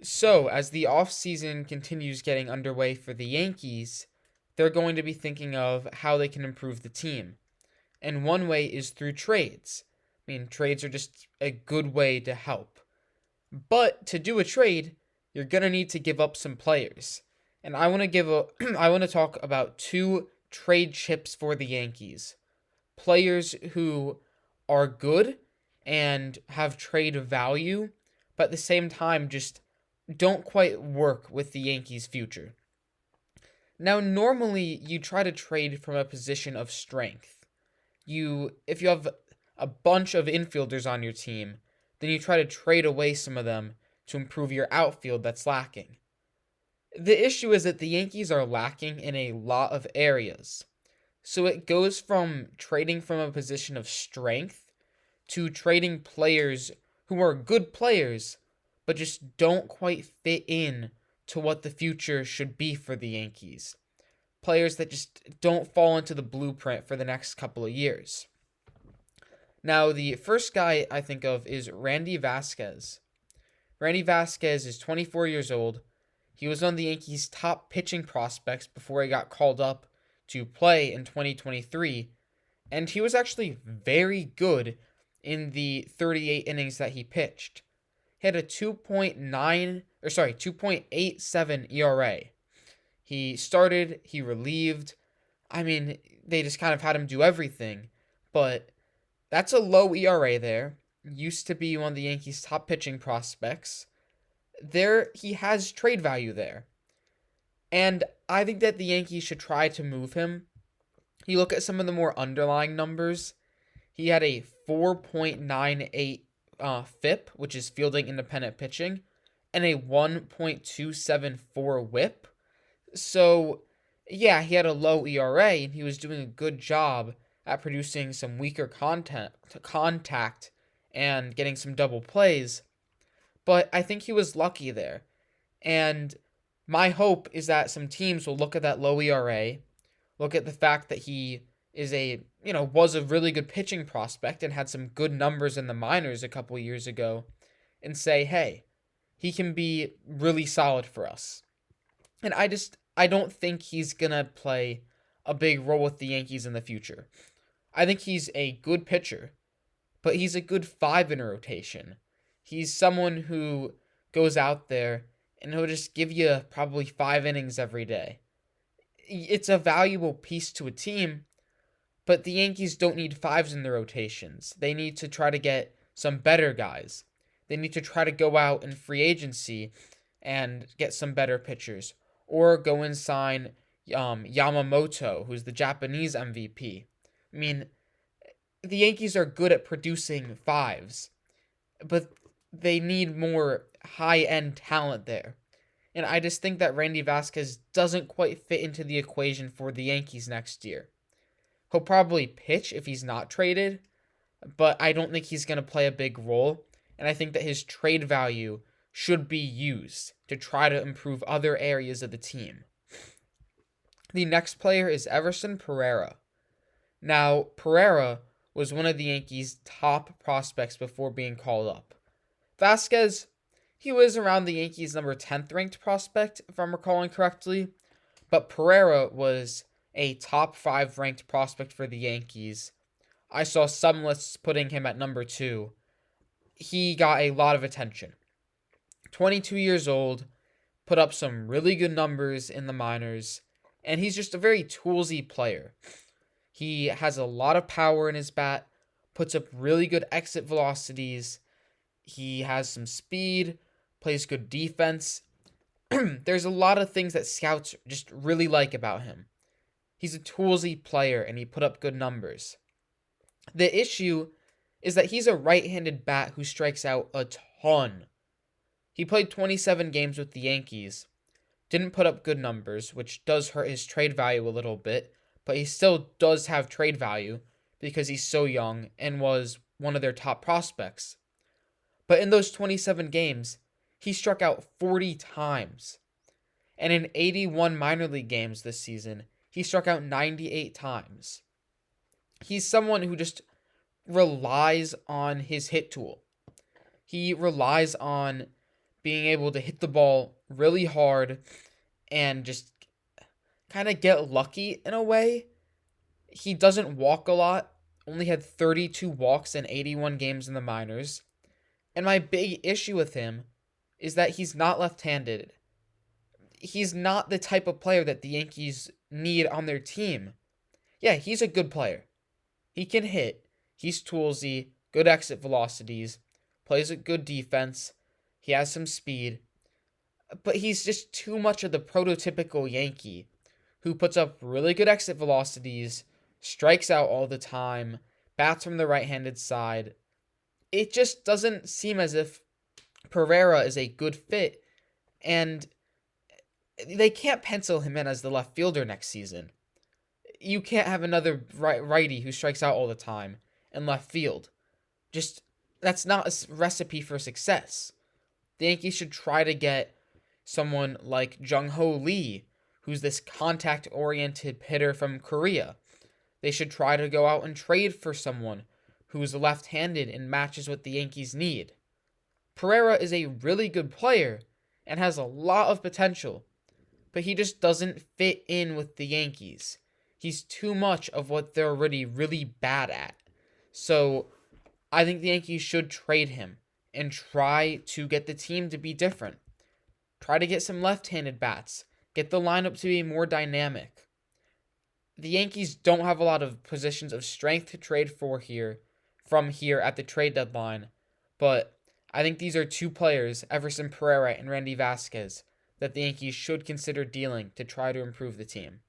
So, as the offseason continues getting underway for the Yankees, they're going to be thinking of how they can improve the team. And one way is through trades. I mean, trades are just a good way to help. But to do a trade, you're going to need to give up some players. And I want to I want to talk about two trade chips for the Yankees. Players who are good and have trade value, but at the same time just don't quite work with the Yankees' future. Now, normally you try to trade from a position of strength. If you have a bunch of infielders on your team, then you try to trade away some of them to improve your outfield that's lacking. The issue is that the Yankees are lacking in a lot of areas. So it goes from trading from a position of strength to trading players who are good players, but just don't quite fit in to what the future should be for the Yankees. Players that just don't fall into the blueprint for the next couple of years. Now, the first guy I think of is Randy Vasquez. Randy Vasquez is 24 years old. He was one of the Yankees' top pitching prospects before he got called up to play in 2023, and he was actually very good in the 38 innings that he pitched. He had a 2.87 ERA. He started, he relieved. I mean, they just kind of had him do everything, but that's a low ERA there. Used to be one of the Yankees' top pitching prospects. There, he has trade value there. And I think that the Yankees should try to move him. You look at some of the more underlying numbers. He had a 4.98 FIP, which is fielding independent pitching, and a 1.274 WHIP. So, yeah, he had a low ERA, and he was doing a good job at producing some weaker contact and getting some double plays. But I think he was lucky there. And my hope is that some teams will look at that low ERA, look at the fact that he was a really good pitching prospect and had some good numbers in the minors a couple years ago, and say, hey, he can be really solid for us. And I don't think he's going to play a big role with the Yankees in the future. I think he's a good pitcher, but he's a good 5 in a rotation. He's someone who goes out there and he'll just give you probably 5 innings every day. It's a valuable piece to a team, but the Yankees don't need 5s in their rotations. They need to try to get some better guys. They need to try to go out in free agency and get some better pitchers, or go and sign Yamamoto, who's the Japanese MVP. I mean, the Yankees are good at producing 5s, but they need more high-end talent there. And I just think that Randy Vasquez doesn't quite fit into the equation for the Yankees next year. He'll probably pitch if he's not traded, but I don't think he's going to play a big role. And I think that his trade value should be used to try to improve other areas of the team. The next player is Everson Pereira. Now, Pereira was one of the Yankees' top prospects before being called up. Vasquez, he was around the Yankees' number 10th ranked prospect, if I'm recalling correctly, but Pereira was a top 5 ranked prospect for the Yankees. I saw some lists putting him at number 2. He got a lot of attention. 22 years old, put up some really good numbers in the minors, and he's just a very toolsy player. He has a lot of power in his bat, puts up really good exit velocities. He has some speed, plays good defense. There's a lot of things that scouts just really like about him. He's a toolsy player, and he put up good numbers. The issue is that he's a right-handed bat who strikes out a ton. He played 27 games with the Yankees, didn't put up good numbers, which does hurt his trade value a little bit, but he still does have trade value because he's so young and was one of their top prospects. But in those 27 games, he struck out 40 times. And in 81 minor league games this season, he struck out 98 times. He's someone who just relies on his hit tool. He relies on being able to hit the ball really hard and just kind of get lucky in a way. He doesn't walk a lot, only had 32 walks in 81 games in the minors. And my big issue with him is that he's not left-handed. He's not the type of player that the Yankees need on their team. Yeah, he's a good player. He can hit. He's toolsy, good exit velocities, plays a good defense. He has some speed. But he's just too much of the prototypical Yankee who puts up really good exit velocities, strikes out all the time, bats from the right-handed side. It just doesn't seem as if Pereira is a good fit, and they can't pencil him in as the left fielder next season. You can't have another righty who strikes out all the time in left field. Just, that's not a recipe for success. The Yankees should try to get someone like Jung-Ho Lee, who's this contact-oriented hitter from Korea. They should try to go out and trade for someone who's left-handed and matches what the Yankees need. Pereira is a really good player and has a lot of potential, but he just doesn't fit in with the Yankees. He's too much of what they're already really bad at. So I think the Yankees should trade him and try to get the team to be different. Try to get some left-handed bats. Get the lineup to be more dynamic. The Yankees don't have a lot of positions of strength to trade for from here at the trade deadline, but I think these are two players, Everson Pereira and Randy Vasquez, that the Yankees should consider dealing to try to improve the team.